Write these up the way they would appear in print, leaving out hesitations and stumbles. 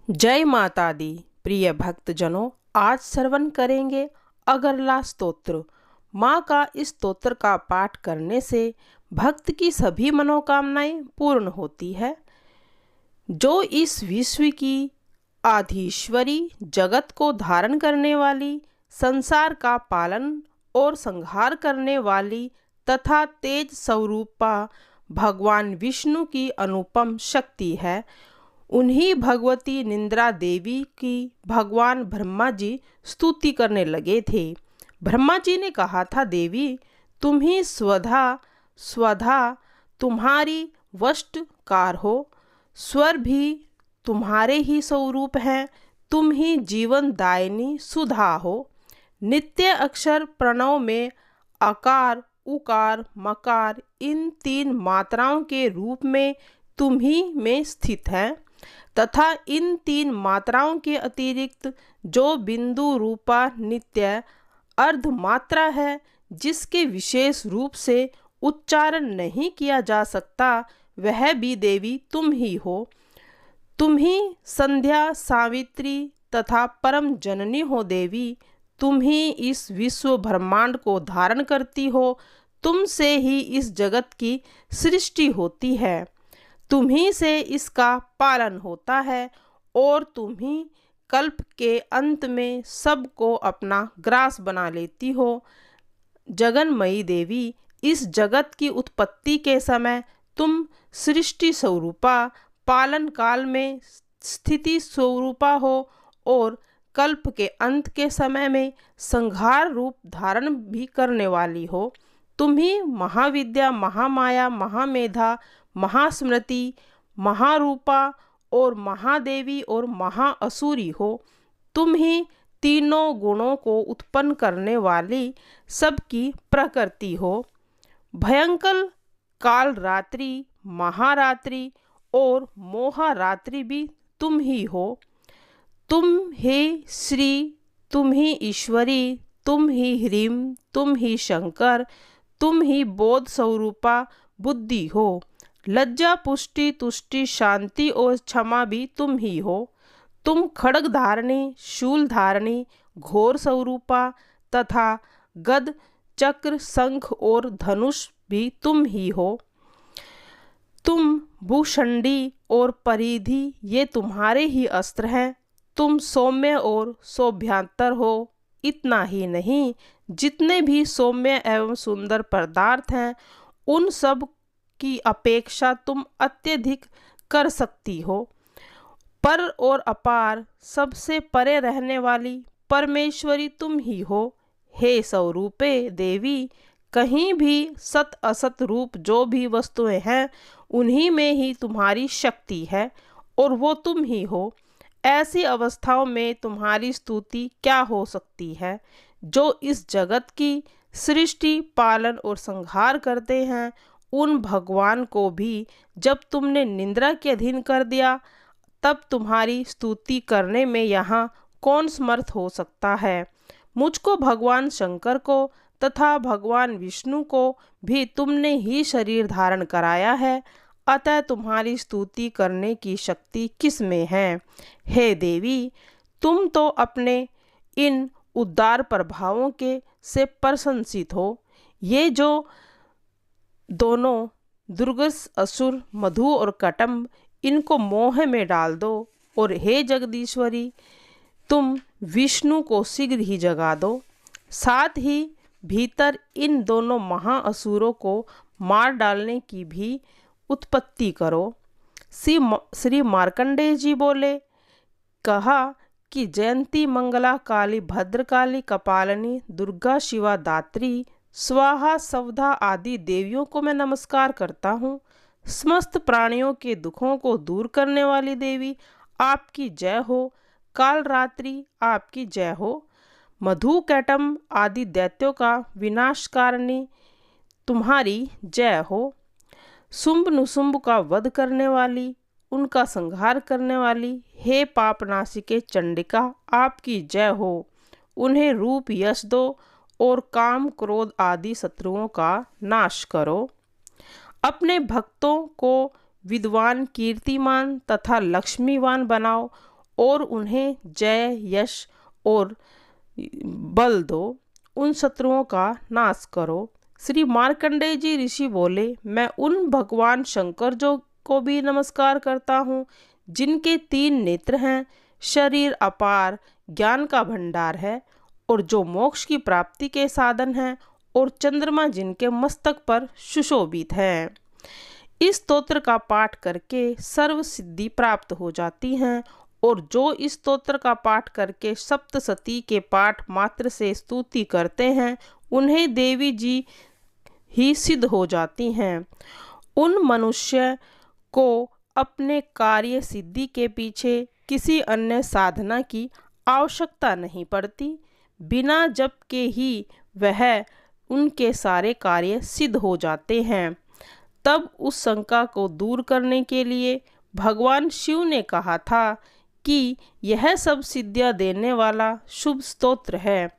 जय माता दी। प्रिय भक्तजनों, आज श्रवण करेंगे अगरला स्तोत्र। माँ का इस स्तोत्र का पाठ करने से भक्त की सभी मनोकामनाएं पूर्ण होती है। जो इस विश्व की आधीश्वरी, जगत को धारण करने वाली, संसार का पालन और संहार करने वाली तथा तेज स्वरूपा भगवान विष्णु की अनुपम शक्ति है, उन्हीं भगवती निंद्रा देवी की भगवान ब्रह्मा जी स्तुति करने लगे थे। ब्रह्मा जी ने कहा था, देवी तुम ही स्वधा स्वधा तुम्हारी वष्टकार हो, स्वर भी तुम्हारे ही स्वरूप हैं, तुम ही जीवन दायिनी सुधा हो। नित्य अक्षर प्रणव में आकार उकार मकार इन तीन मात्राओं के रूप में तुम ही में स्थित है तथा इन तीन मात्राओं के अतिरिक्त जो बिंदु रूपा नित्य अर्ध मात्रा है, जिसके विशेष रूप से उच्चारण नहीं किया जा सकता, वह भी देवी तुम ही हो। तुम ही संध्या सावित्री तथा परम जननी हो देवी। तुम ही इस विश्व ब्रह्मांड को धारण करती हो, तुमसे ही इस जगत की सृष्टि होती है, तुम ही से इसका पालन होता है और तुम ही कल्प के अंत में सबको अपना ग्रास बना लेती हो। जगन्मयी देवी, इस जगत की उत्पत्ति के समय तुम सृष्टि स्वरूपा, पालन काल में स्थिति स्वरूपा हो और कल्प के अंत के समय में संहार रूप धारण भी करने वाली हो। तुम ही महाविद्या, महामाया, महामेधा, महास्मृति, महारूपा और महादेवी और महाअसुरी हो। तुम ही तीनों गुणों को उत्पन्न करने वाली सबकी प्रकृति हो। भयंकर काल रात्रि, महारात्रि और मोहारात्रि भी तुम ही हो। तुम ही श्री, तुम ही ईश्वरी, तुम ही ह्रीम, तुम ही शंकर, तुम ही बोध स्वरूपा बुद्धि हो। लज्जा, पुष्टि, तुष्टि, शांति और क्षमा भी तुम ही हो। तुम खड्ग धारणी, शूल धारणी, घोर स्वरूपा तथा गद, चक्र, शंख और धनुष भी तुम ही हो। तुम भूषंडी और परिधि, ये तुम्हारे ही अस्त्र हैं। तुम सौम्य और शोभ्यांतर हो। इतना ही नहीं, जितने भी सौम्य एवं सुंदर पदार्थ हैं, उन सब की अपेक्षा तुम अत्यधिक कर सकती हो। पर और अपार, सबसे परे रहने वाली परमेश्वरी तुम ही हो। हे स्वरूपे देवी, कहीं भी सत असत रूप जो भी वस्तुएं हैं, उन्हीं में ही तुम्हारी शक्ति है और वो तुम ही हो। ऐसी अवस्थाओं में तुम्हारी स्तुति क्या हो सकती है। जो इस जगत की सृष्टि, पालन और संहार करते हैं, उन भगवान को भी जब तुमने निंद्रा के अधीन कर दिया, तब तुम्हारी स्तुति करने में यहाँ कौन समर्थ हो सकता है। मुझको, भगवान शंकर को तथा भगवान विष्णु को भी तुमने ही शरीर धारण कराया है, अतः तुम्हारी स्तुति करने की शक्ति किस में है। हे देवी, तुम तो अपने इन उदार प्रभावों के से प्रशंसित हो। ये जो दोनों दुर्गस असुर मधु और कटम्ब, इनको मोह में डाल दो और हे जगदीश्वरी, तुम विष्णु को शीघ्र ही जगा दो। साथ ही भीतर इन दोनों महाअसुरों को मार डालने की भी उत्पत्ति करो। श्री मार्कंडेय जी बोले, कहा कि जयंती, मंगला, काली, भद्रकाली, कपालिनी, दुर्गा, शिवा, दात्री, स्वाहा, सवधा आदि देवियों को मैं नमस्कार करता हूँ। समस्त प्राणियों के दुखों को दूर करने वाली देवी, आपकी जय हो। काल रात्रि, आपकी जय हो। मधु, कैटम आदि दैत्यों का विनाशकारिणी, तुम्हारी जय हो। शुंभ निशुंभ का वध करने वाली, उनका संहार करने वाली, हे पापनाशिके चंडिका, आपकी जय हो। उन्हें रूप यश दो और काम क्रोध आदि शत्रुओं का नाश करो। अपने भक्तों को विद्वान, कीर्तिमान तथा लक्ष्मीवान बनाओ और उन्हें जय यश और बल दो, उन शत्रुओं का नाश करो। श्री मार्कंडेय जी ऋषि बोले, मैं उन भगवान शंकर जो को भी नमस्कार करता हूँ जिनके 3 नेत्र हैं, शरीर अपार ज्ञान का भंडार है और जो मोक्ष की प्राप्ति के साधन हैं, और चंद्रमा जिनके मस्तक पर सुशोभित है। इस स्तोत्र का पाठ करके सर्व सिद्धि प्राप्त हो जाती हैं, और जो इस स्तोत्र का पाठ करके सप्तशती के पाठ मात्र से स्तुति करते हैं, उन्हें देवी जी ही सिद्ध हो जाती हैं। उन मनुष्य को अपने कार्य सिद्धि के पीछे किसी अन्य साधना की आवश्यकता नहीं पड़ती। बिना जप के ही वह उनके सारे कार्य सिद्ध हो जाते हैं। तब उस शंका को दूर करने के लिए भगवान शिव ने कहा था कि यह सब सिद्धियां देने वाला शुभ स्तोत्र है।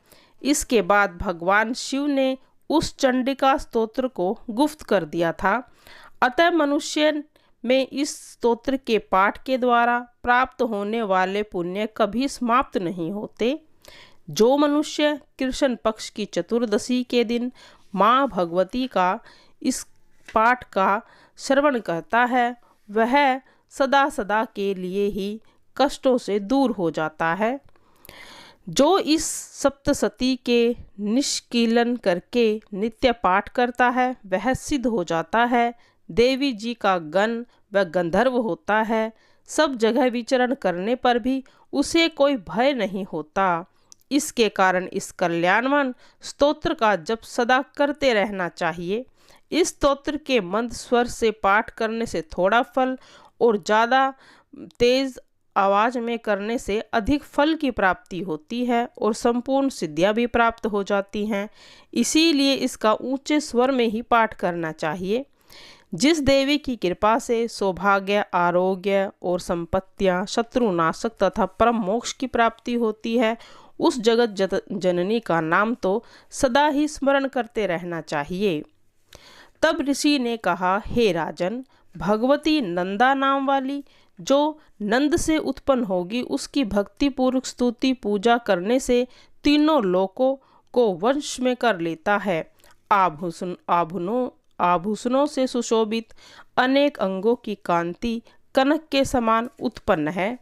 इसके बाद भगवान शिव ने उस चंडिका स्तोत्र को गुप्त कर दिया था। अतः मनुष्य में इस स्तोत्र के पाठ के द्वारा प्राप्त होने वाले पुण्य कभी समाप्त नहीं होते। जो मनुष्य कृष्ण पक्ष की चतुर्दशी के दिन माँ भगवती का इस पाठ का श्रवण करता है, वह सदा सदा के लिए ही कष्टों से दूर हो जाता है। जो इस सप्तशती के निष्कीलन करके नित्य पाठ करता है, वह सिद्ध हो जाता है। देवी जी का गण व गंधर्व होता है। सब जगह विचरण करने पर भी उसे कोई भय नहीं होता। इसके कारण इस कल्याणवान स्तोत्र का जप सदा करते रहना चाहिए। इस स्तोत्र के मंद स्वर से पाठ करने से थोड़ा फल और ज़्यादा तेज आवाज में करने से अधिक फल की प्राप्ति होती है और संपूर्ण सिद्धियां भी प्राप्त हो जाती हैं। इसीलिए इसका ऊंचे स्वर में ही पाठ करना चाहिए। जिस देवी की कृपा से सौभाग्य, आरोग्य और संपत्तियां, शत्रुनाशक तथा परम मोक्ष की प्राप्ति होती है, उस जगत जननी का नाम तो सदा ही स्मरण करते रहना चाहिए। तब ऋषि ने कहा, हे राजन, भगवती नंदा नाम वाली जो नंद से उत्पन्न होगी, उसकी भक्ति पूर्वक स्तुति पूजा करने से तीनों लोकों को वश में कर लेता है। आभूषणों से सुशोभित अनेक अंगों की कांति कनक के समान उत्पन्न है।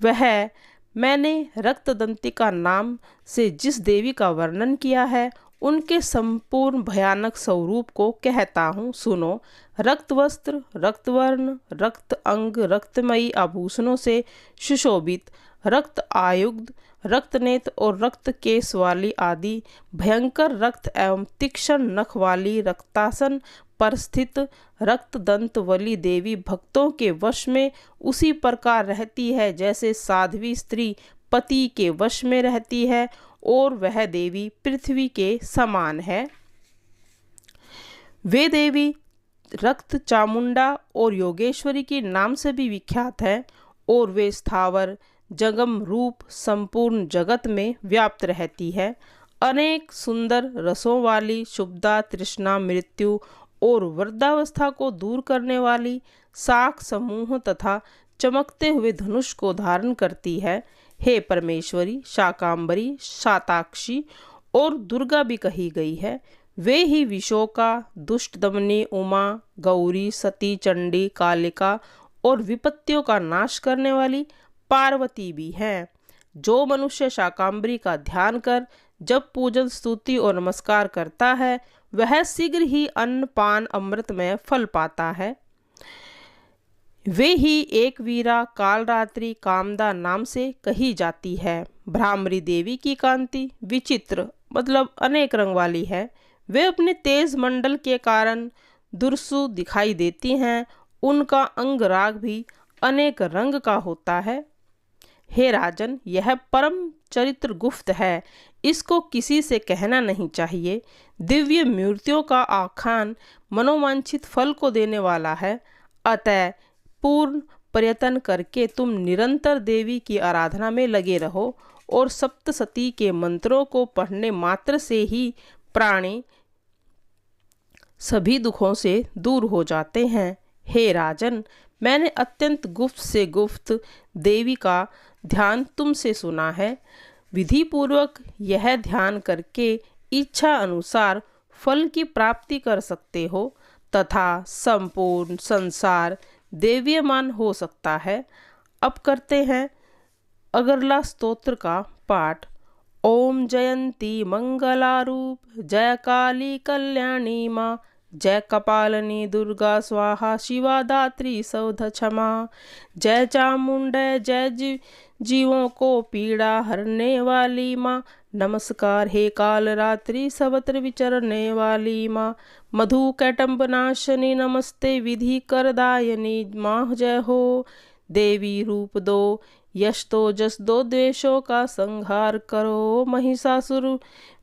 वह मैंने रक्तदंतिका नाम से जिस देवी का वर्णन किया है, उनके संपूर्ण भयानक स्वरूप को कहता हूँ, सुनो। रक्त वस्त्र, रक्तवर्ण, रक्त अंग, रक्तमयी आभूषणों से सुशोभित, रक्त आयुक्त, रक्त नेत्र और रक्त केश वाली आदि भयंकर रक्त एवं तीक्ष्ण नख वाली रक्तासन पर स्थित रक्त दंत वाली देवी भक्तों के वश में उसी प्रकार रहती है जैसे साध्वी स्त्री पति के वश में रहती है, और वह देवी पृथ्वी के समान है। वे देवी रक्त चामुंडा और योगेश्वरी के नाम से भी विख्यात है, और वे स्थावर जंगम रूप संपूर्ण जगत में व्याप्त रहती है। अनेक सुंदर रसों वाली, शुभदा, तृष्णा, मृत्यु और वृद्धावस्था को दूर करने वाली, शाख समूह तथा चमकते हुए धनुष को धारण करती है। हे परमेश्वरी, शाकांबरी, शाताक्षी और दुर्गा भी कही गई है। वे ही विशोका, दुष्ट दमनी, उमा, गौरी, सती, चंडी, कालिका और विपत्तियों का नाश करने वाली पार्वती भी हैं। जो मनुष्य शाकांबरी का ध्यान कर जब पूजन, स्तुति और नमस्कार करता है, वह शीघ्र ही अन्न पान अमृतमय फल पाता है। वे ही एक वीरा, कालरात्रि, कामदा नाम से कही जाती है। भ्रामरी देवी की कांति विचित्र मतलब अनेक रंग वाली है। वे अपने तेज मंडल के कारण दुर्सु दिखाई देती हैं। उनका अंग राग भी अनेक रंग का होता है। हे राजन, यह परम चरित्र गुप्त है, इसको किसी से कहना नहीं चाहिए। दिव्य मूर्तियों का आख्यान मनोवांछित फल को देने वाला है। अतः पूर्ण प्रयत्न करके तुम निरंतर देवी की आराधना में लगे रहो, और सप्तशती के मंत्रों को पढ़ने मात्र से ही प्राणी सभी दुखों से दूर हो जाते हैं। हे राजन, मैंने अत्यंत गुप्त से गुप्त देवी का ध्यान तुमसे सुना है। विधि पूर्वक यह ध्यान करके इच्छा अनुसार फल की प्राप्ति कर सकते हो तथा संपूर्ण संसार देवीयमान हो सकता है। अब करते हैं अगरला स्तोत्र का पाठ। ओम जयंती मंगलारूप जय काली कल्याणी माँ, जय कपालिनी दुर्गा स्वाहा शिवा दात्री सौध क्षमा, जय चामुंडे जय जीवों को पीड़ा हरने वाली माँ, नमस्कार हे काल रात्रि सर्वत्र विचरने वाली माँ, मधु कैटम्ब नाशनी नमस्ते विधि करदायनी माँ जय हो। देवी रूप दो यश दो जस दो द्वेषों का संहार करो, महिषासुर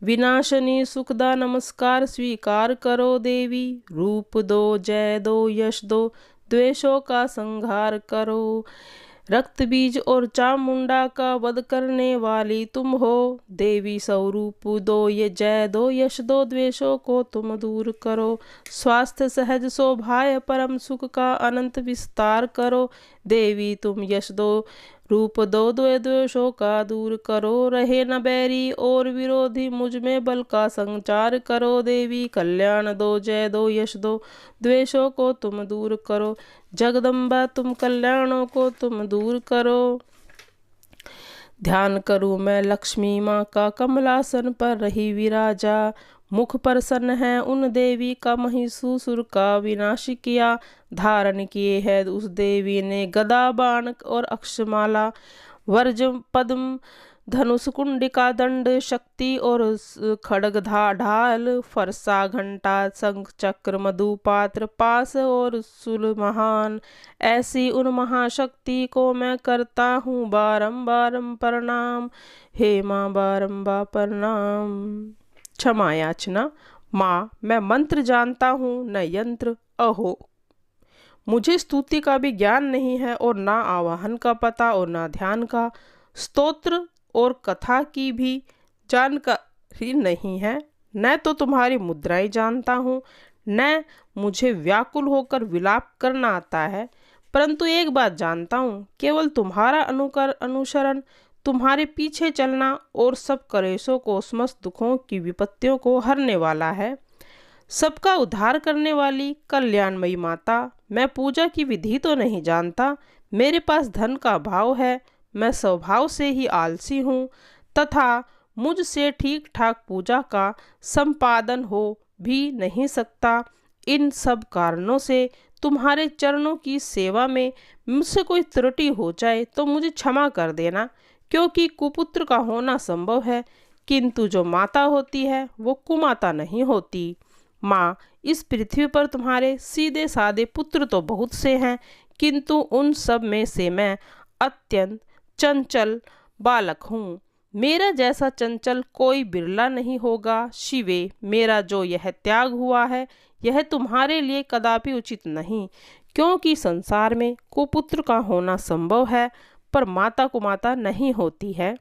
विनाशनी सुखदा नमस्कार स्वीकार करो। देवी रूप दो जय दो यश दो द्वेषों का संहार करो, रक्त बीज और चामुंडा का वध करने वाली तुम हो। देवी स्वरूप दो ये जय दो यश दो द्वेषों को तुम दूर करो, स्वास्थ्य सहज शोभाय परम सुख का अनंत विस्तार करो। देवी तुम यश दो रूप दो द्वेषों का दूर करो, रहे न बैरी और विरोधी मुझ में बल का संचार करो। देवी कल्याण दो जय दो यश दो द्वेषों को तुम दूर करो, जगदम्बा तुम कल्याणों को तुम दूर करो। ध्यान करूँ मैं लक्ष्मी माँ का कमलासन पर रही विराजा, मुख प्रसन्न है उन देवी का महिषासुर का विनाश किया। धारण किए है उस देवी ने गदा बाण और अक्षमाला, वर्ज पद्म धनुष कुंडिका दंड शक्ति और खड्ग ढाल फरसा घंटा शंख चक्र मधुपात्र पास और शूल महान। ऐसी उन महाशक्ति को मैं करता हूँ बारंबार प्रणाम, हे माँ बारंबार प्रणाम। क्षमा याचना। माँ मैं मंत्र जानता हूँ न यंत्र, अहो मुझे स्तुति का भी ज्ञान नहीं है और ना आवाहन का पता और ना ध्यान का, स्तोत्र और कथा की भी जानकारी नहीं है। न तो तुम्हारी मुद्राएं जानता हूँ, न मुझे व्याकुल होकर विलाप करना आता है, परंतु एक बात जानता हूँ, केवल तुम्हारा अनुसरण, तुम्हारे पीछे चलना और सब कलेशों को समस्त दुखों की विपत्तियों को हरने वाला है। सबका उद्धार करने वाली कल्याणमयी माता, मैं पूजा की विधि तो नहीं जानता, मेरे पास धन का भाव है, मैं स्वभाव से ही आलसी हूँ तथा मुझसे ठीक ठाक पूजा का संपादन हो भी नहीं सकता। इन सब कारणों से तुम्हारे चरणों की सेवा में मुझसे कोई त्रुटि हो जाए तो मुझे क्षमा कर देना, क्योंकि कुपुत्र का होना संभव है, किंतु जो माता होती है वो कुमाता नहीं होती। माँ इस पृथ्वी पर तुम्हारे सीधे साधे पुत्र तो बहुत से हैं, किंतु उन सब में से मैं अत्यंत चंचल बालक हूँ। मेरा जैसा चंचल कोई बिरला नहीं होगा। शिवे मेरा जो यह त्याग हुआ है यह तुम्हारे लिए कदापि उचित नहीं, क्योंकि संसार में कुपुत्र का होना संभव है पर माता कुमाता नहीं होती है।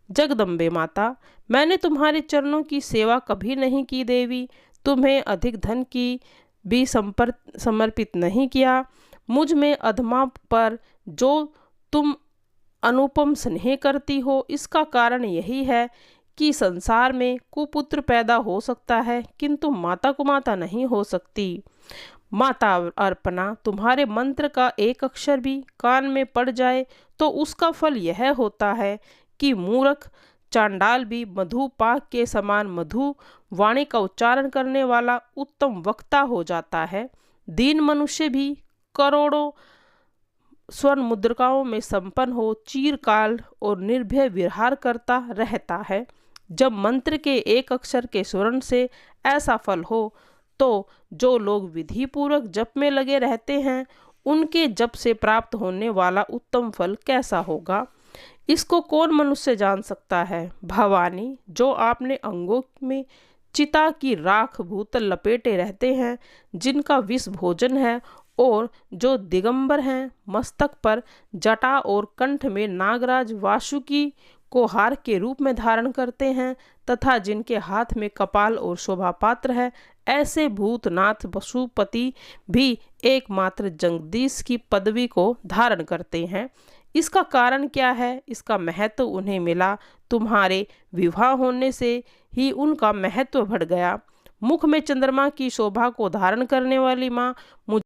जगदम्बे माता मैंने तुम्हारे चरणों की सेवा कभी नहीं की देवी, तुम्हें अधिक धन की भी समर्पित नहीं किया। मुझ में अधमा पर जो तुम अनुपम स्नेह करती हो, इसका कारण यही है कि संसार में कुपुत्र पैदा हो सकता है किंतु माता कुमाता नहीं हो सकती। माता अर्पणा तुम्हारे मंत्र का एक अक्षर भी कान में पड़ जाए तो उसका फल यह होता है कि मूर्ख चांडाल भी मधु पाक के समान मधु वाणी का उच्चारण करने वाला उत्तम वक्ता हो जाता है। दीन मनुष्य भी करोड़ों स्वर्ण मुद्रिकाओं में संपन्न हो चीरकाल और निर्भय विहार करता रहता है। जब मंत्र के एक अक्षर के स्वर्ण से ऐसा फल हो तो जो लोग विधि पूर्वक जप में लगे रहते हैं उनके जप से प्राप्त होने वाला उत्तम फल कैसा होगा, इसको कौन मनुष्य जान सकता है। भवानी जो आपने अंगों में चिता की राख भूतल लपेटे रहते हैं, जिनका विष भोजन है और जो दिगंबर हैं, मस्तक पर जटा और कंठ में नागराज वासुकी को हार के रूप में धारण करते हैं तथा जिनके हाथ में कपाल और शोभा पात्र है, ऐसे भूतनाथ पशुपति भी एकमात्र जगदीश की पदवी को धारण करते हैं। इसका कारण क्या है? इसका महत्व उन्हें मिला, तुम्हारे विवाह होने से ही उनका महत्व बढ़ गया। मुख में चंद्रमा की शोभा को धारण करने वाली माँ